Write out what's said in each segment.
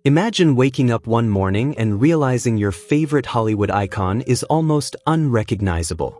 Imagine waking up one morning and realizing your favorite Hollywood icon is almost unrecognizable.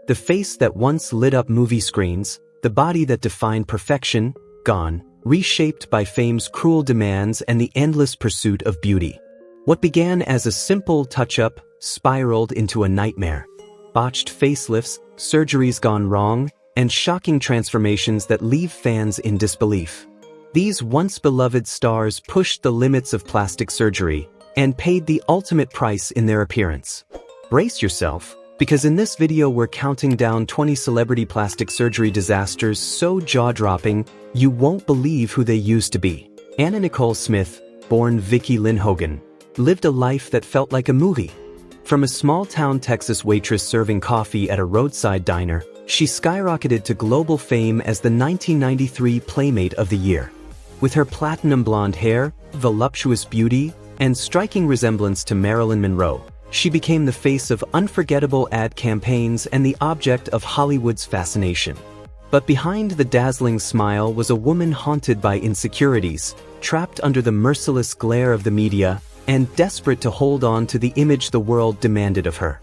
The face that once lit up movie screens, the body that defined perfection, gone, reshaped by fame's cruel demands and the endless pursuit of beauty. What began as a simple touch-up spiraled into a nightmare. Botched facelifts, surgeries gone wrong, and shocking transformations that leave fans in disbelief. These once-beloved stars pushed the limits of plastic surgery and paid the ultimate price in their appearance. Brace yourself, because in this video we're counting down 20 celebrity plastic surgery disasters so jaw-dropping you won't believe who they used to be. Anna Nicole Smith, born Vicki Lynn Hogan, lived a life that felt like a movie. From a small-town Texas waitress serving coffee at a roadside diner, she skyrocketed to global fame as the 1993 Playmate of the Year. With her platinum blonde hair, voluptuous beauty, and striking resemblance to Marilyn Monroe, she became the face of unforgettable ad campaigns and the object of Hollywood's fascination. But behind the dazzling smile was a woman haunted by insecurities, trapped under the merciless glare of the media, and desperate to hold on to the image the world demanded of her.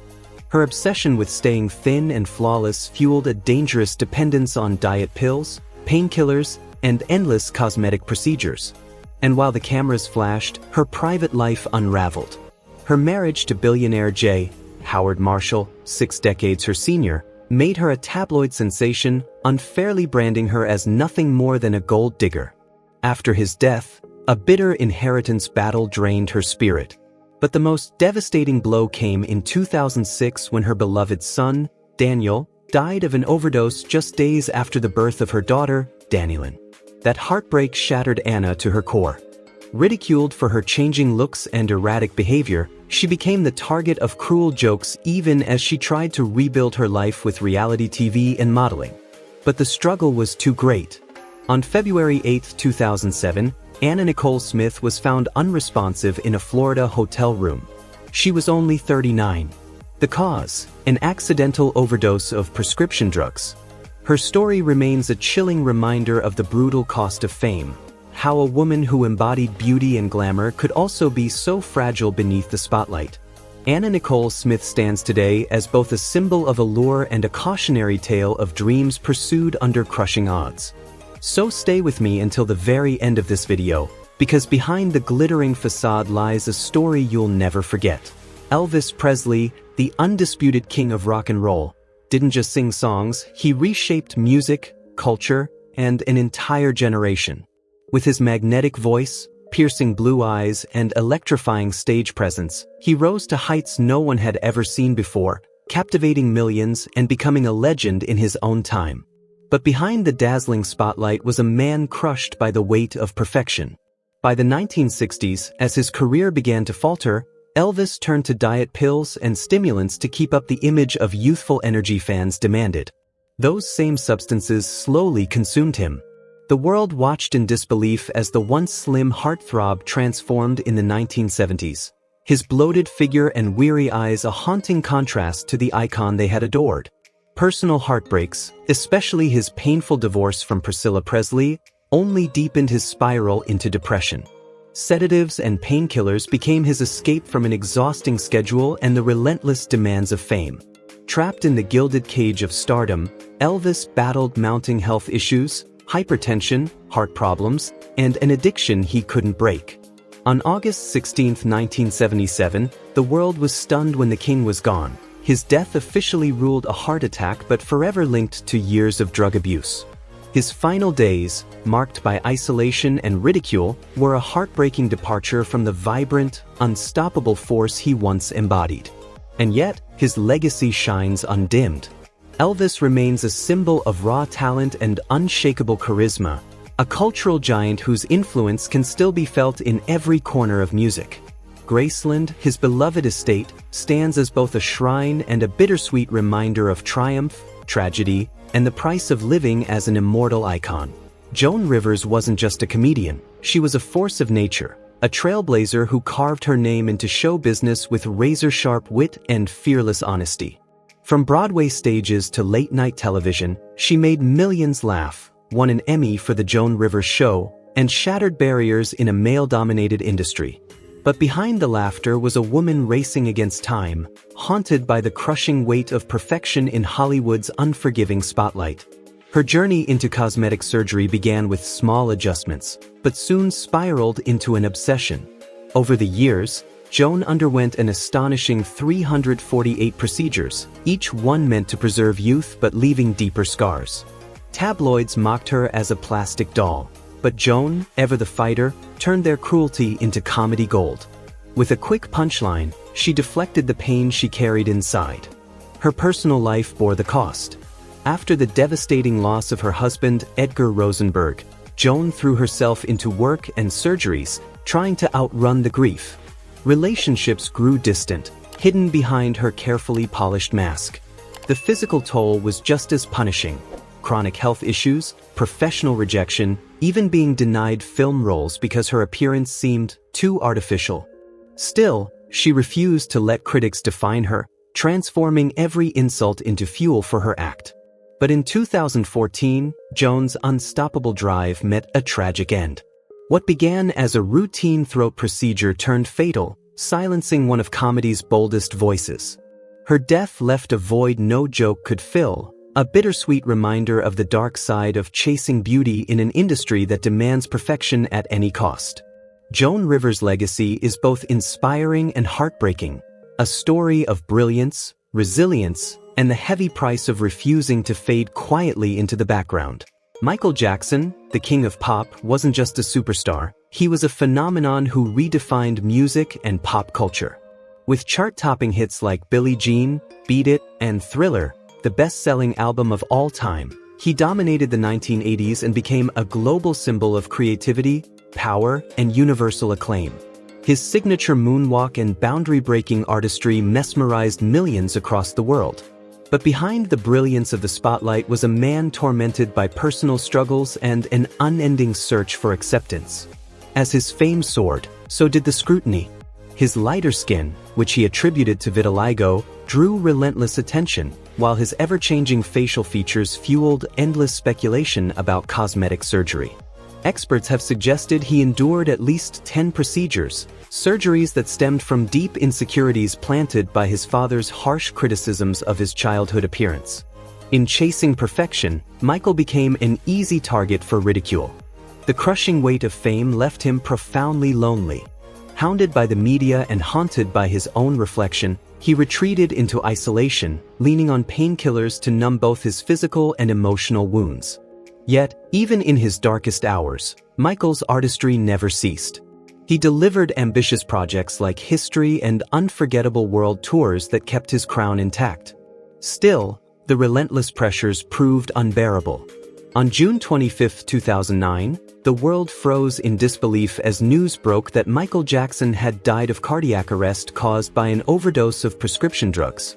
Her obsession with staying thin and flawless fueled a dangerous dependence on diet pills, painkillers, and endless cosmetic procedures. And while the cameras flashed, her private life unraveled. Her marriage to billionaire J. Howard Marshall, 6 decades her senior, made her a tabloid sensation, unfairly branding her as nothing more than a gold digger. After his death, a bitter inheritance battle drained her spirit. But the most devastating blow came in 2006 when her beloved son, Daniel, died of an overdose just days after the birth of her daughter, Danielyn. That heartbreak shattered Anna to her core. Ridiculed for her changing looks and erratic behavior, she became the target of cruel jokes even as she tried to rebuild her life with reality TV and modeling. But the struggle was too great. On February 8, 2007, Anna Nicole Smith was found unresponsive in a Florida hotel room. She was only 39. The cause: an accidental overdose of prescription drugs. Her story remains a chilling reminder of the brutal cost of fame, how a woman who embodied beauty and glamour could also be so fragile beneath the spotlight. Anna Nicole Smith stands today as both a symbol of allure and a cautionary tale of dreams pursued under crushing odds. So stay with me until the very end of this video, because behind the glittering facade lies a story you'll never forget. Elvis Presley, the undisputed king of rock and roll, didn't just sing songs, he reshaped music, culture, and an entire generation. With his magnetic voice, piercing blue eyes, and electrifying stage presence, he rose to heights no one had ever seen before, captivating millions and becoming a legend in his own time. But behind the dazzling spotlight was a man crushed by the weight of perfection. By the 1960s, as his career began to falter, Elvis turned to diet pills and stimulants to keep up the image of youthful energy fans demanded. Those same substances slowly consumed him. The world watched in disbelief as the once slim heartthrob transformed in the 1970s. His bloated figure and weary eyes a haunting contrast to the icon they had adored. Personal heartbreaks, especially his painful divorce from Priscilla Presley, only deepened his spiral into depression. Sedatives and painkillers became his escape from an exhausting schedule and the relentless demands of fame. Trapped in the gilded cage of stardom, Elvis battled mounting health issues, hypertension, heart problems, and an addiction he couldn't break. On August 16, 1977, the world was stunned when the king was gone. His death officially ruled a heart attack but forever linked to years of drug abuse. His final days, marked by isolation and ridicule, were a heartbreaking departure from the vibrant, unstoppable force he once embodied. And yet, his legacy shines undimmed. Elvis remains a symbol of raw talent and unshakable charisma, a cultural giant whose influence can still be felt in every corner of music. Graceland, his beloved estate, stands as both a shrine and a bittersweet reminder of triumph, tragedy, and the price of living as an immortal icon. Joan Rivers wasn't just a comedian, she was a force of nature, a trailblazer who carved her name into show business with razor-sharp wit and fearless honesty. From Broadway stages to late-night television, she made millions laugh, won an Emmy for The Joan Rivers Show, and shattered barriers in a male-dominated industry. But behind the laughter was a woman racing against time, haunted by the crushing weight of perfection in Hollywood's unforgiving spotlight. Her journey into cosmetic surgery began with small adjustments, but soon spiraled into an obsession. Over the years, Joan underwent an astonishing 348 procedures, each one meant to preserve youth but leaving deeper scars. Tabloids mocked her as a plastic doll, but Joan, ever the fighter, turned their cruelty into comedy gold. With a quick punchline, she deflected the pain she carried inside. Her personal life bore the cost. After the devastating loss of her husband, Edgar Rosenberg, Joan threw herself into work and surgeries, trying to outrun the grief. Relationships grew distant, hidden behind her carefully polished mask. The physical toll was just as punishing. Chronic health issues, professional rejection, even being denied film roles because her appearance seemed too artificial. Still, she refused to let critics define her, transforming every insult into fuel for her act. But in 2014, Joan's unstoppable drive met a tragic end. What began as a routine throat procedure turned fatal, silencing one of comedy's boldest voices. Her death left a void no joke could fill, a bittersweet reminder of the dark side of chasing beauty in an industry that demands perfection at any cost. Joan Rivers' legacy is both inspiring and heartbreaking, a story of brilliance, resilience, and the heavy price of refusing to fade quietly into the background. Michael Jackson, the king of pop, wasn't just a superstar, he was a phenomenon who redefined music and pop culture. With chart-topping hits like Billie Jean, Beat It, and Thriller, the best-selling album of all time, he dominated the 1980s and became a global symbol of creativity, power, and universal acclaim. His signature moonwalk and boundary-breaking artistry mesmerized millions across the world. But behind the brilliance of the spotlight was a man tormented by personal struggles and an unending search for acceptance. As his fame soared, so did the scrutiny. His lighter skin, which he attributed to vitiligo, drew relentless attention, while his ever-changing facial features fueled endless speculation about cosmetic surgery. Experts have suggested he endured at least 10 procedures, surgeries that stemmed from deep insecurities planted by his father's harsh criticisms of his childhood appearance. In chasing perfection, Michael became an easy target for ridicule. The crushing weight of fame left him profoundly lonely. Hounded by the media and haunted by his own reflection, he retreated into isolation, leaning on painkillers to numb both his physical and emotional wounds. Yet, even in his darkest hours, Michael's artistry never ceased. He delivered ambitious projects like History and unforgettable world tours that kept his crown intact. Still, the relentless pressures proved unbearable. On June 25, 2009, the world froze in disbelief as news broke that Michael Jackson had died of cardiac arrest caused by an overdose of prescription drugs.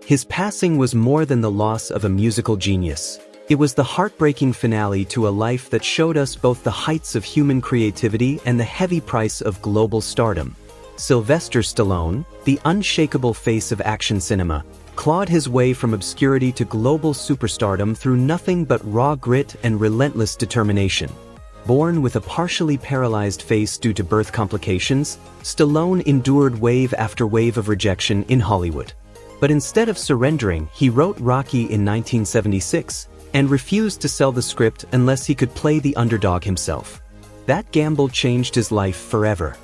His passing was more than the loss of a musical genius. It was the heartbreaking finale to a life that showed us both the heights of human creativity and the heavy price of global stardom. Sylvester Stallone, the unshakable face of action cinema, clawed his way from obscurity to global superstardom through nothing but raw grit and relentless determination. Born with a partially paralyzed face due to birth complications, Stallone endured wave after wave of rejection in Hollywood. But instead of surrendering, he wrote Rocky in 1976 and refused to sell the script unless he could play the underdog himself. That gamble changed his life forever.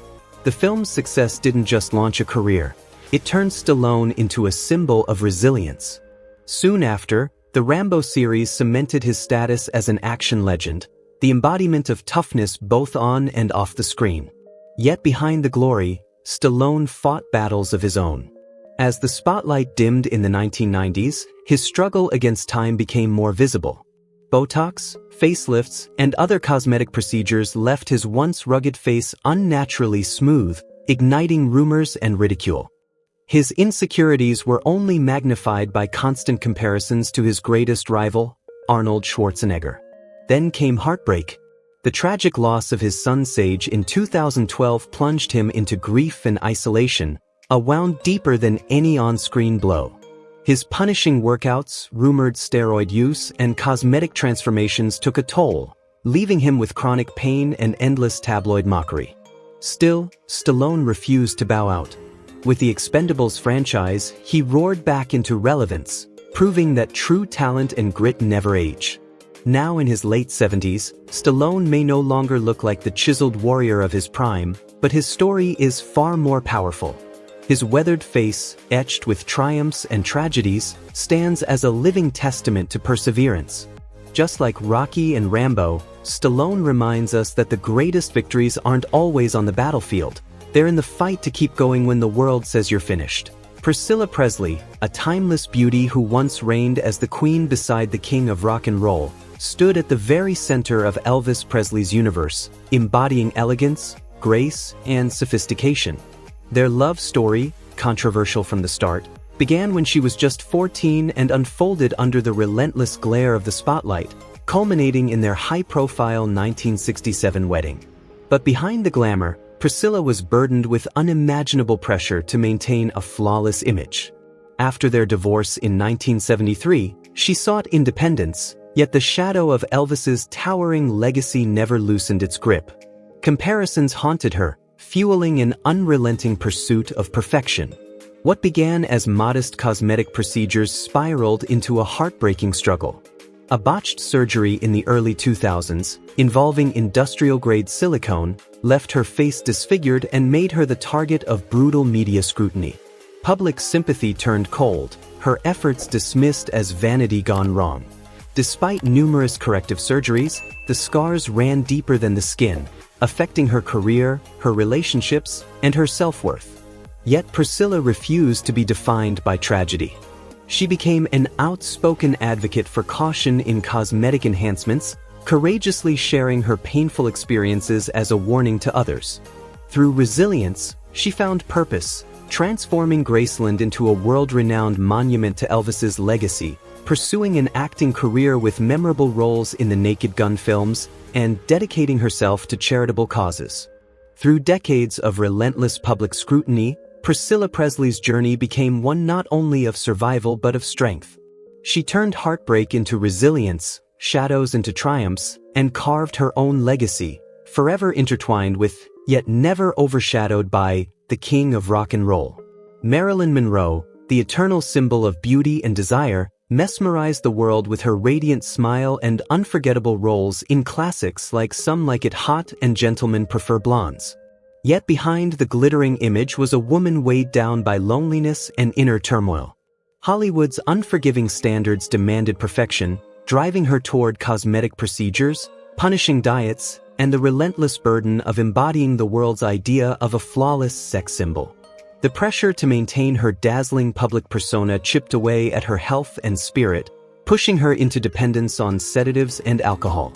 The film's success didn't just launch a career. It turned Stallone into a symbol of resilience. Soon after, the Rambo series cemented his status as an action legend, the embodiment of toughness both on and off the screen. Yet behind the glory, Stallone fought battles of his own. As the spotlight dimmed in the 1990s, his struggle against time became more visible. Botox, facelifts, and other cosmetic procedures left his once rugged face unnaturally smooth, igniting rumors and ridicule. His insecurities were only magnified by constant comparisons to his greatest rival, Arnold Schwarzenegger. Then came heartbreak. The tragic loss of his son Sage in 2012 plunged him into grief and isolation, a wound deeper than any on-screen blow. His punishing workouts, rumored steroid use, and cosmetic transformations took a toll, leaving him with chronic pain and endless tabloid mockery. Still, Stallone refused to bow out. With the Expendables franchise, he roared back into relevance, proving that true talent and grit never age. Now in his late 70s, Stallone may no longer look like the chiseled warrior of his prime, but his story is far more powerful. His weathered face, etched with triumphs and tragedies, stands as a living testament to perseverance. Just like Rocky and Rambo, Stallone reminds us that the greatest victories aren't always on the battlefield. They're in the fight to keep going when the world says you're finished. Priscilla Presley, a timeless beauty who once reigned as the queen beside the king of rock and roll, stood at the very center of Elvis Presley's universe, embodying elegance, grace, and sophistication. Their love story, controversial from the start, began when she was just 14 and unfolded under the relentless glare of the spotlight, culminating in their high-profile 1967 wedding. But behind the glamour, Priscilla was burdened with unimaginable pressure to maintain a flawless image. After their divorce in 1973, she sought independence, yet the shadow of Elvis's towering legacy never loosened its grip. Comparisons haunted her, fueling an unrelenting pursuit of perfection. What began as modest cosmetic procedures spiraled into a heartbreaking struggle. A botched surgery in the early 2000s, involving industrial-grade silicone, left her face disfigured and made her the target of brutal media scrutiny. Public sympathy turned cold, her efforts dismissed as vanity gone wrong. Despite numerous corrective surgeries, the scars ran deeper than the skin, affecting her career, her relationships, and her self-worth. Yet Priscilla refused to be defined by tragedy. She became an outspoken advocate for caution in cosmetic enhancements, courageously sharing her painful experiences as a warning to others. Through resilience, she found purpose, transforming Graceland into a world-renowned monument to Elvis's legacy, pursuing an acting career with memorable roles in the Naked Gun films, and dedicating herself to charitable causes. Through decades of relentless public scrutiny, Priscilla Presley's journey became one not only of survival but of strength. She turned heartbreak into resilience, shadows into triumphs, and carved her own legacy, forever intertwined with, yet never overshadowed by, the king of rock and roll. Marilyn Monroe, the eternal symbol of beauty and desire, mesmerized the world with her radiant smile and unforgettable roles in classics like Some Like It Hot and Gentlemen Prefer Blondes. Yet behind the glittering image was a woman weighed down by loneliness and inner turmoil. Hollywood's unforgiving standards demanded perfection, driving her toward cosmetic procedures, punishing diets, and the relentless burden of embodying the world's idea of a flawless sex symbol. The pressure to maintain her dazzling public persona chipped away at her health and spirit, pushing her into dependence on sedatives and alcohol.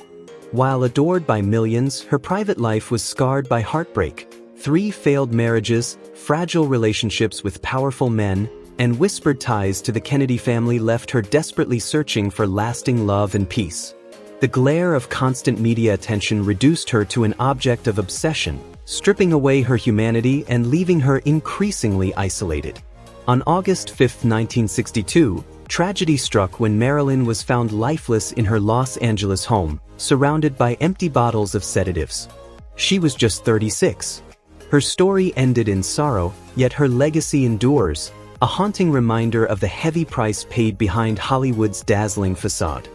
While adored by millions, her private life was scarred by heartbreak. 3 failed marriages, fragile relationships with powerful men, and whispered ties to the Kennedy family left her desperately searching for lasting love and peace. The glare of constant media attention reduced her to an object of obsession, stripping away her humanity and leaving her increasingly isolated. On August 5, 1962, tragedy struck when Marilyn was found lifeless in her Los Angeles home, surrounded by empty bottles of sedatives. She was just 36. Her story ended in sorrow, yet her legacy endures, a haunting reminder of the heavy price paid behind Hollywood's dazzling facade.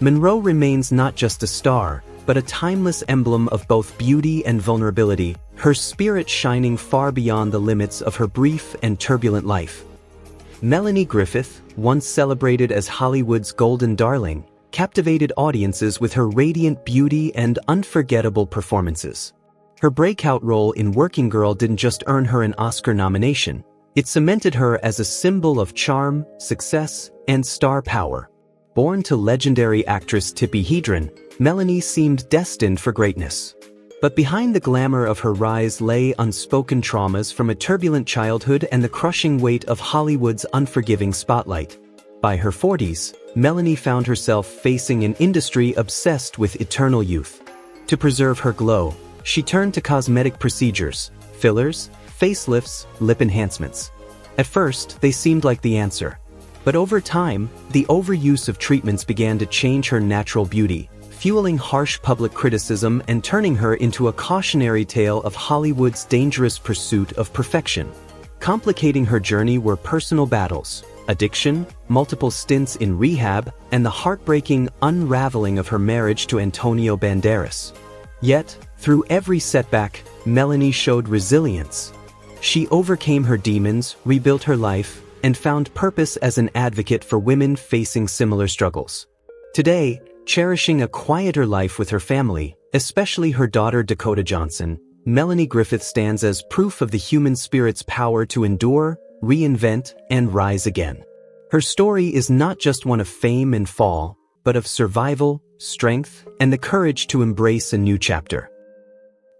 Monroe remains not just a star, but a timeless emblem of both beauty and vulnerability, her spirit shining far beyond the limits of her brief and turbulent life. Melanie Griffith, once celebrated as Hollywood's golden darling, captivated audiences with her radiant beauty and unforgettable performances. Her breakout role in Working Girl didn't just earn her an Oscar nomination, it cemented her as a symbol of charm, success, and star power. Born to legendary actress Tippi Hedren, Melanie seemed destined for greatness. But behind the glamour of her rise lay unspoken traumas from a turbulent childhood and the crushing weight of Hollywood's unforgiving spotlight. By her 40s, Melanie found herself facing an industry obsessed with eternal youth. To preserve her glow, she turned to cosmetic procedures, fillers, facelifts, lip enhancements. At first, they seemed like the answer. But over time, the overuse of treatments began to change her natural beauty, fueling harsh public criticism and turning her into a cautionary tale of Hollywood's dangerous pursuit of perfection. Complicating her journey were personal battles, addiction, multiple stints in rehab, and the heartbreaking unraveling of her marriage to Antonio Banderas. Yet, through every setback, Melanie showed resilience. She overcame her demons, rebuilt her life, and found purpose as an advocate for women facing similar struggles. Today, cherishing a quieter life with her family, especially her daughter Dakota Johnson, Melanie Griffith stands as proof of the human spirit's power to endure, reinvent, and rise again. Her story is not just one of fame and fall, but of survival, strength, and the courage to embrace a new chapter.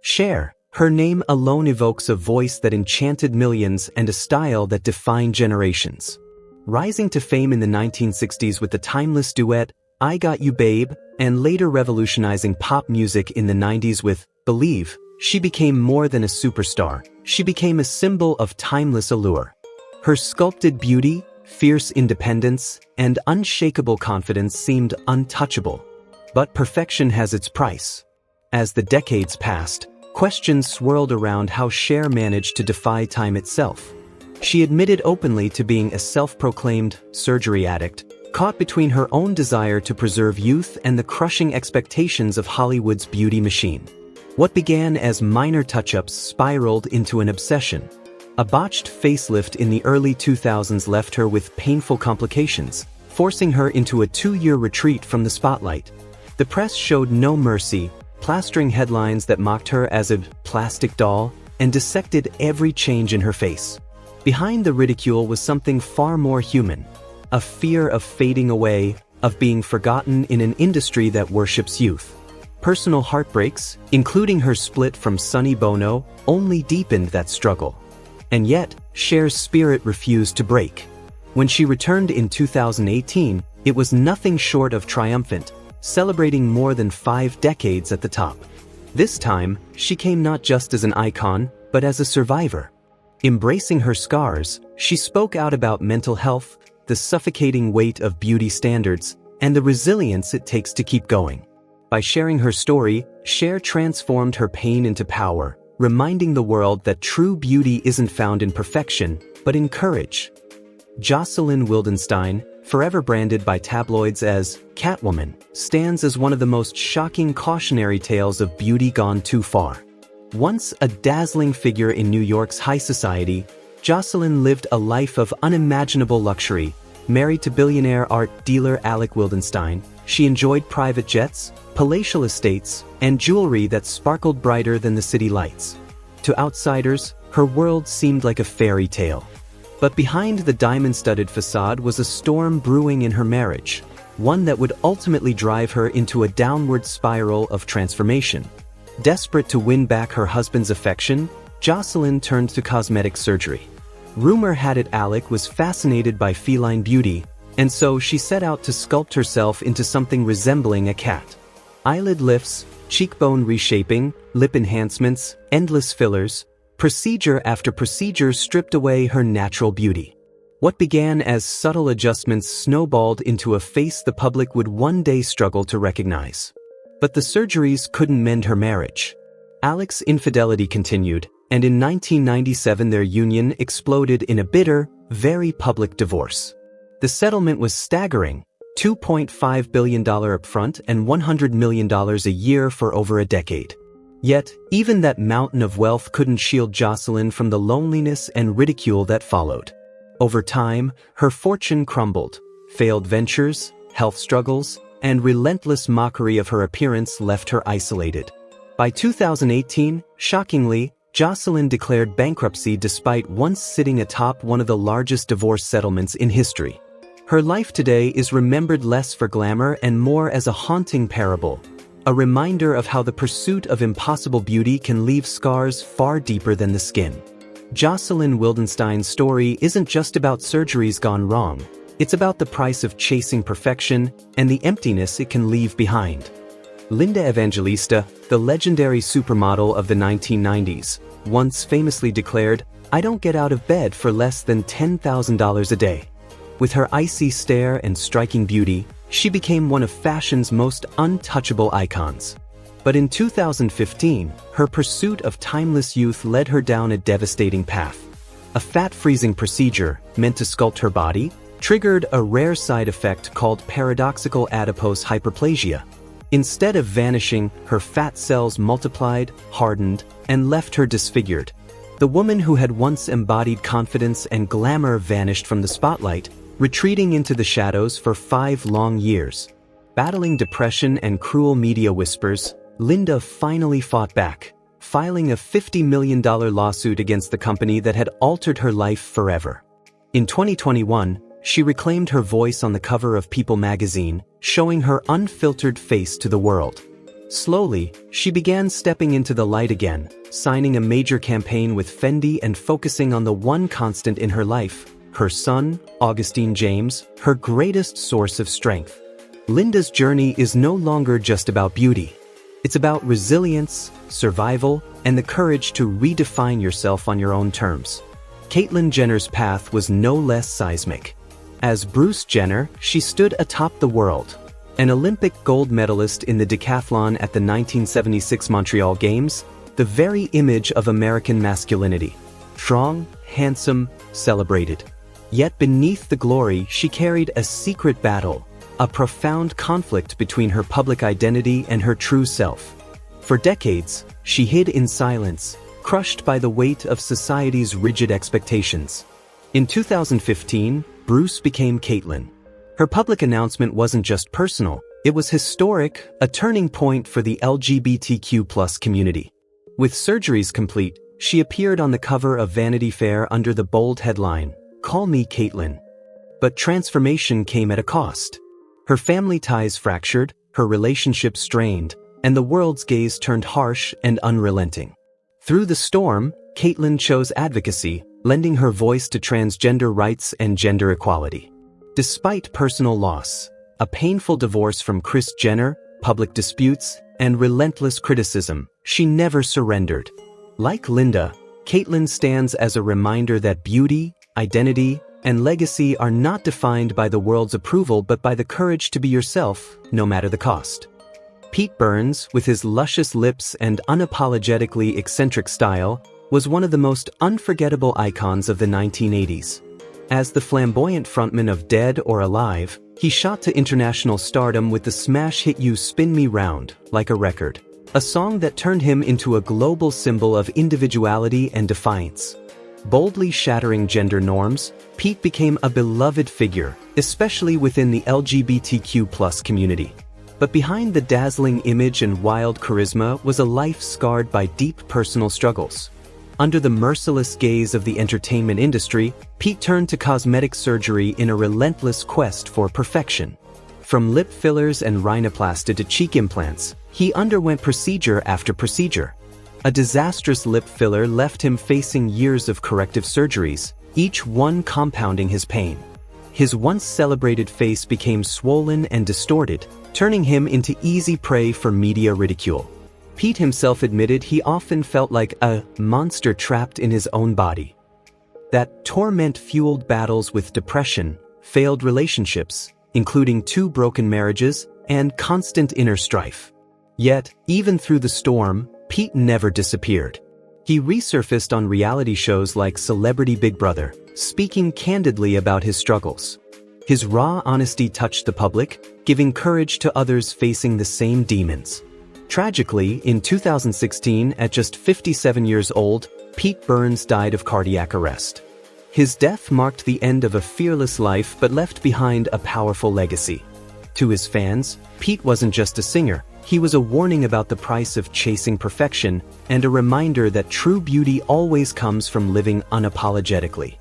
Cher, her name alone evokes a voice that enchanted millions and a style that defined generations. Rising to fame in the 1960s with the timeless duet, I Got You Babe, and later revolutionizing pop music in the 90s with Believe, she became more than a superstar. She became a symbol of timeless allure. Her sculpted beauty, fierce independence, and unshakable confidence seemed untouchable. But perfection has its price. As the decades passed, questions swirled around how Cher managed to defy time itself. She admitted openly to being a self-proclaimed surgery addict, caught between her own desire to preserve youth and the crushing expectations of Hollywood's beauty machine. What began as minor touch-ups spiraled into an obsession. A botched facelift in the early 2000s left her with painful complications, forcing her into a 2-year retreat from the spotlight. The press showed no mercy, plastering headlines that mocked her as a plastic doll and dissected every change in her face. Behind the ridicule was something far more human, a fear of fading away, of being forgotten in an industry that worships youth. Personal heartbreaks, including her split from Sonny Bono, only deepened that struggle. And yet, Cher's spirit refused to break. When she returned in 2018, it was nothing short of triumphant, celebrating more than 5 decades at the top. This time, she came not just as an icon, but as a survivor. Embracing her scars, she spoke out about mental health, the suffocating weight of beauty standards, and the resilience it takes to keep going. By sharing her story, Cher transformed her pain into power, reminding the world that true beauty isn't found in perfection, but in courage. Jocelyn Wildenstein, forever branded by tabloids as Catwoman, stands as one of the most shocking cautionary tales of beauty gone too far. Once a dazzling figure in New York's high society, Jocelyn lived a life of unimaginable luxury. Married to billionaire art dealer Alec Wildenstein, she enjoyed private jets, palatial estates, and jewelry that sparkled brighter than the city lights. To outsiders, her world seemed like a fairy tale. But behind the diamond-studded facade was a storm brewing in her marriage, one that would ultimately drive her into a downward spiral of transformation. Desperate to win back her husband's affection, Jocelyn turned to cosmetic surgery. Rumor had it Alec was fascinated by feline beauty, and so she set out to sculpt herself into something resembling a cat. Eyelid lifts, cheekbone reshaping, lip enhancements, endless fillers, procedure after procedure stripped away her natural beauty. What began as subtle adjustments snowballed into a face the public would one day struggle to recognize. But the surgeries couldn't mend her marriage. Alec's infidelity continued, and in 1997 their union exploded in a bitter, very public divorce. The settlement was staggering, $2.5 billion upfront and $100 million a year for over a decade. Yet, even that mountain of wealth couldn't shield Jocelyn from the loneliness and ridicule that followed. Over time, her fortune crumbled. Failed ventures, health struggles, and relentless mockery of her appearance left her isolated. By 2018, shockingly, Jocelyn declared bankruptcy despite once sitting atop one of the largest divorce settlements in history. Her life today is remembered less for glamour and more as a haunting parable, a reminder of how the pursuit of impossible beauty can leave scars far deeper than the skin. Jocelyn Wildenstein's story isn't just about surgeries gone wrong, it's about the price of chasing perfection and the emptiness it can leave behind. Linda Evangelista, the legendary supermodel of the 1990s, once famously declared, "I don't get out of bed for less than $10,000 a day." With her icy stare and striking beauty, she became one of fashion's most untouchable icons. But in 2015, her pursuit of timeless youth led her down a devastating path. A fat-freezing procedure, meant to sculpt her body, triggered a rare side effect called paradoxical adipose hyperplasia. Instead of vanishing, her fat cells multiplied, hardened, and left her disfigured. The woman who had once embodied confidence and glamour vanished from the spotlight, retreating into the shadows for 5 long years. Battling depression and cruel media whispers, Linda finally fought back, filing a $50 million lawsuit against the company that had altered her life forever. In 2021, she reclaimed her voice on the cover of People magazine, showing her unfiltered face to the world. Slowly, she began stepping into the light again, signing a major campaign with Fendi and focusing on the one constant in her life, her son, Augustine James, her greatest source of strength. Linda's journey is no longer just about beauty. It's about resilience, survival, and the courage to redefine yourself on your own terms. Caitlyn Jenner's path was no less seismic. As Bruce Jenner, she stood atop the world. An Olympic gold medalist in the decathlon at the 1976 Montreal Games, the very image of American masculinity. Strong, handsome, celebrated. Yet beneath the glory, she carried a secret battle, a profound conflict between her public identity and her true self. For decades, she hid in silence, crushed by the weight of society's rigid expectations. In 2015, Bruce became Caitlyn. Her public announcement wasn't just personal, it was historic, a turning point for the LGBTQ+ community. With surgeries complete, she appeared on the cover of Vanity Fair under the bold headline, "Call Me Caitlyn." But transformation came at a cost. Her family ties fractured, her relationships strained, and the world's gaze turned harsh and unrelenting. Through the storm, Caitlyn chose advocacy, lending her voice to transgender rights and gender equality. Despite personal loss, a painful divorce from Kris Jenner, public disputes, and relentless criticism, she never surrendered. Like Linda, Caitlyn stands as a reminder that beauty, identity, and legacy are not defined by the world's approval but by the courage to be yourself, no matter the cost. Pete Burns, with his luscious lips and unapologetically eccentric style, was one of the most unforgettable icons of the 1980s. As the flamboyant frontman of Dead or Alive, he shot to international stardom with the smash hit You Spin Me Round, Like a Record, a song that turned him into a global symbol of individuality and defiance. Boldly shattering gender norms, Pete became a beloved figure, especially within the LGBTQ+ community. But behind the dazzling image and wild charisma was a life scarred by deep personal struggles. Under the merciless gaze of the entertainment industry, Pete turned to cosmetic surgery in a relentless quest for perfection. From lip fillers and rhinoplasty to cheek implants, he underwent procedure after procedure. A disastrous lip filler left him facing years of corrective surgeries, each one compounding his pain. His once celebrated face became swollen and distorted, turning him into easy prey for media ridicule. Pete himself admitted he often felt like a monster trapped in his own body. That torment fueled battles with depression, failed relationships, including 2 broken marriages, and constant inner strife. Yet, even through the storm, Pete never disappeared. He resurfaced on reality shows like Celebrity Big Brother, speaking candidly about his struggles. His raw honesty touched the public, giving courage to others facing the same demons. Tragically, in 2016, at just 57 years old, Pete Burns died of cardiac arrest. His death marked the end of a fearless life but left behind a powerful legacy. To his fans, Pete wasn't just a singer, he was a warning about the price of chasing perfection and a reminder that true beauty always comes from living unapologetically.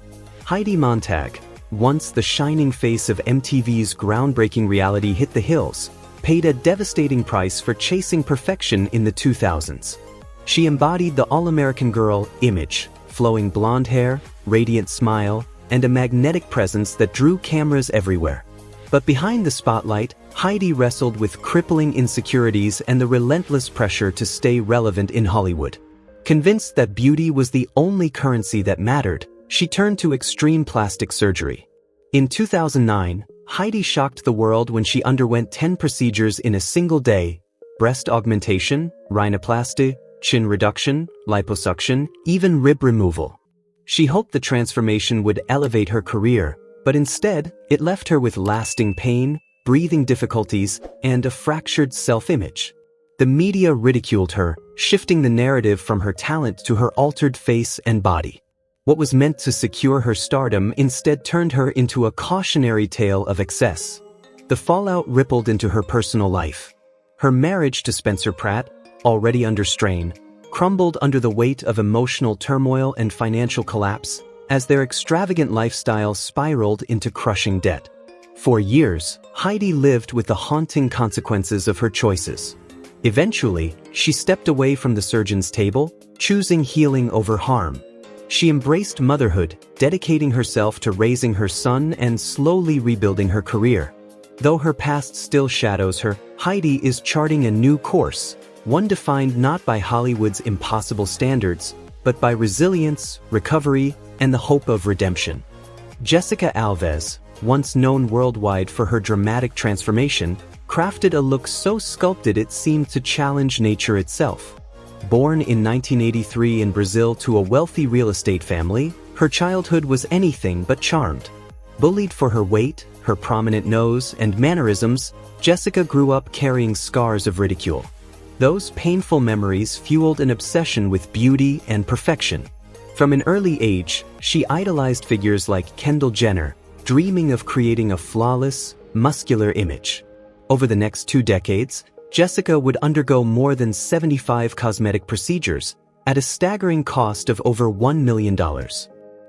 Heidi Montag, once the shining face of MTV's groundbreaking reality Hit the Hills, paid a devastating price for chasing perfection in the 2000s. She embodied the all-American girl image, flowing blonde hair, radiant smile, and a magnetic presence that drew cameras everywhere. But behind the spotlight, Heidi wrestled with crippling insecurities and the relentless pressure to stay relevant in Hollywood. Convinced that beauty was the only currency that mattered, she turned to extreme plastic surgery. In 2009, Heidi shocked the world when she underwent 10 procedures in a single day: breast augmentation, rhinoplasty, chin reduction, liposuction, even rib removal. She hoped the transformation would elevate her career, but instead, it left her with lasting pain, breathing difficulties, and a fractured self-image. The media ridiculed her, shifting the narrative from her talent to her altered face and body. What was meant to secure her stardom instead turned her into a cautionary tale of excess. The fallout rippled into her personal life. Her marriage to Spencer Pratt, already under strain, crumbled under the weight of emotional turmoil and financial collapse as their extravagant lifestyle spiraled into crushing debt. For years, Heidi lived with the haunting consequences of her choices. Eventually, she stepped away from the surgeon's table, choosing healing over harm. She embraced motherhood, dedicating herself to raising her son and slowly rebuilding her career. Though her past still shadows her, Heidi is charting a new course, one defined not by Hollywood's impossible standards, but by resilience, recovery, and the hope of redemption. Jessica Alves, once known worldwide for her dramatic transformation, crafted a look so sculpted it seemed to challenge nature itself. Born in 1983 in Brazil to a wealthy real estate family, her childhood was anything but charmed. Bullied for her weight, her prominent nose, and mannerisms, Jessica grew up carrying scars of ridicule. Those painful memories fueled an obsession with beauty and perfection. From an early age, she idolized figures like Kendall Jenner, dreaming of creating a flawless, muscular image. Over the next 2 decades, Jessica would undergo more than 75 cosmetic procedures at a staggering cost of over $1 million.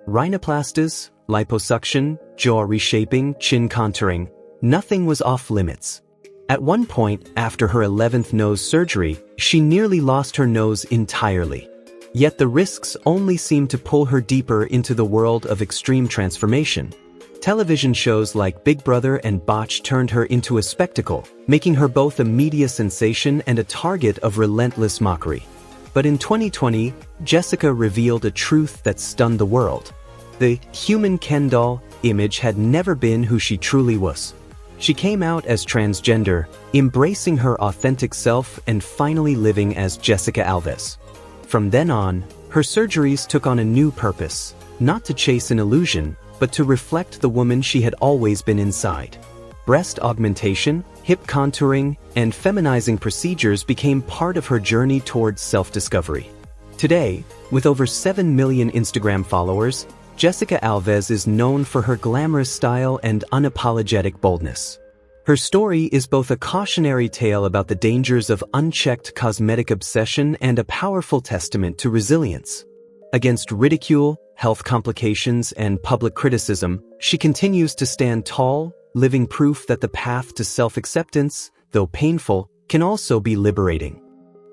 Rhinoplasties, liposuction, jaw reshaping, chin contouring, nothing was off limits. At one point, after her 11th nose surgery, she nearly lost her nose entirely. Yet the risks only seemed to pull her deeper into the world of extreme transformation. Television shows like Big Brother and Botch turned her into a spectacle, making her both a media sensation and a target of relentless mockery. But in 2020, Jessica revealed a truth that stunned the world. The human Ken doll image had never been who she truly was. She came out as transgender, embracing her authentic self and finally living as Jessica Alves. From then on, her surgeries took on a new purpose, not to chase an illusion, but to reflect the woman she had always been inside. Breast augmentation, hip contouring, and feminizing procedures became part of her journey towards self-discovery. Today, with over 7 million Instagram followers, Jessica Alves is known for her glamorous style and unapologetic boldness. Her story is both a cautionary tale about the dangers of unchecked cosmetic obsession and a powerful testament to resilience. Against ridicule, health complications, and public criticism, she continues to stand tall, living proof that the path to self-acceptance, though painful, can also be liberating.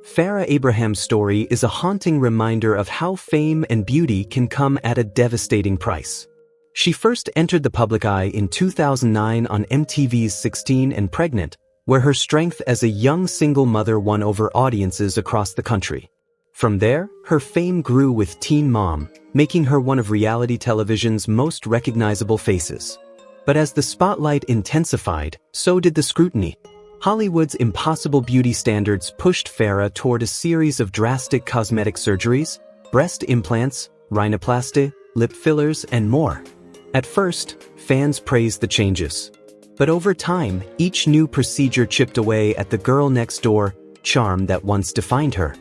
Farrah Abraham's story is a haunting reminder of how fame and beauty can come at a devastating price. She first entered the public eye in 2009 on MTV's 16 and Pregnant, where her strength as a young single mother won over audiences across the country. From there, her fame grew with Teen Mom, making her one of reality television's most recognizable faces. But as the spotlight intensified, so did the scrutiny. Hollywood's impossible beauty standards pushed Farrah toward a series of drastic cosmetic surgeries, breast implants, rhinoplasty, lip fillers, and more. At first, fans praised the changes. But over time, each new procedure chipped away at the girl next door charm that once defined her.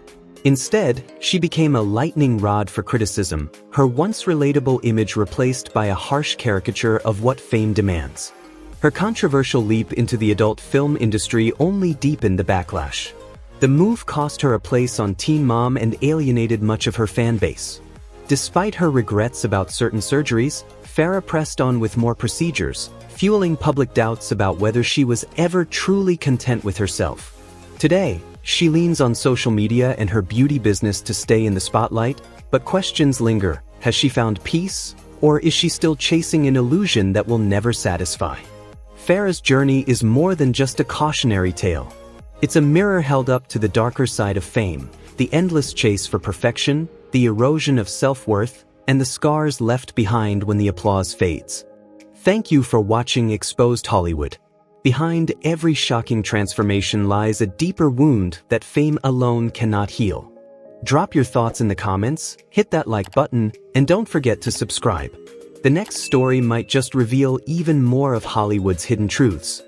Instead, she became a lightning rod for criticism, her once relatable image replaced by a harsh caricature of what fame demands. Her controversial leap into the adult film industry only deepened the backlash. The move cost her a place on Teen Mom and alienated much of her fan base. Despite her regrets about certain surgeries, Farrah pressed on with more procedures, fueling public doubts about whether she was ever truly content with herself. Today, she leans on social media and her beauty business to stay in the spotlight, but questions linger. Has she found peace, or is she still chasing an illusion that will never satisfy? Farrah's journey is more than just a cautionary tale. It's a mirror held up to the darker side of fame, the endless chase for perfection, the erosion of self-worth, and the scars left behind when the applause fades. Thank you for watching Exposed Hollywood. Behind every shocking transformation lies a deeper wound that fame alone cannot heal. Drop your thoughts in the comments, hit that like button, and don't forget to subscribe. The next story might just reveal even more of Hollywood's hidden truths.